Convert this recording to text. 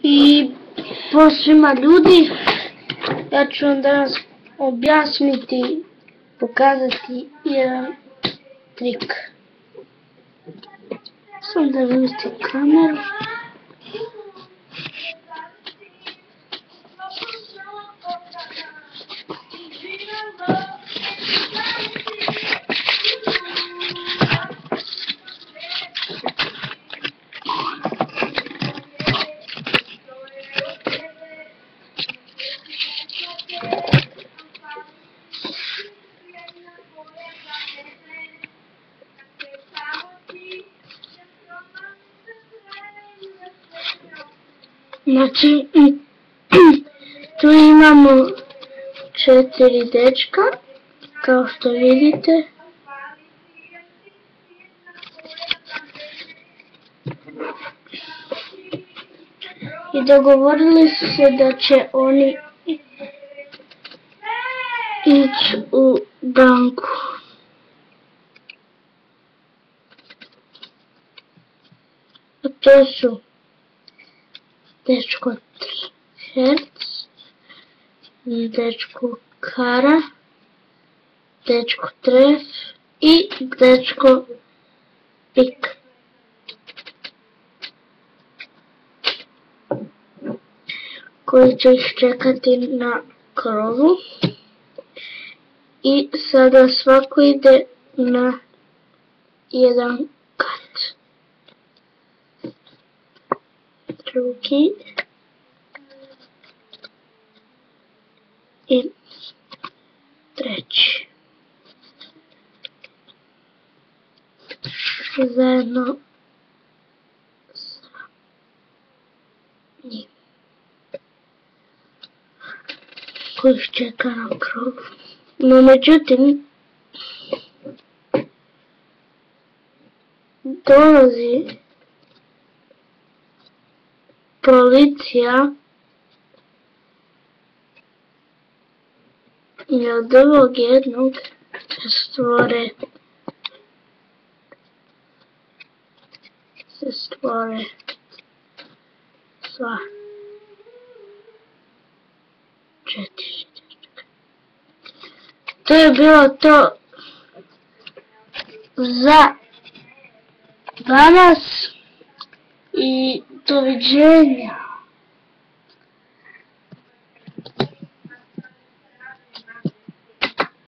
I svima ljudi, ja ću vam danas objasniti, pokazati jedan trik. Sam da vrsti kameru. Znači, tu imamo 4 dečka, kao što vidite. I dogovorili su se da će oni ići u banku. A to su dečko Herc, dečko Kara, dečko Tref i dečko Pik. Koji će ih čekati na krovu. I sada svako ide na jedan kat. Drugi. I treći. Zajedno sa njim. Koji ih čeka na krovu. No međutim, dolazi policija i od ovog jednog se stvore sva 4. To je bilo to za danas i doviđenja.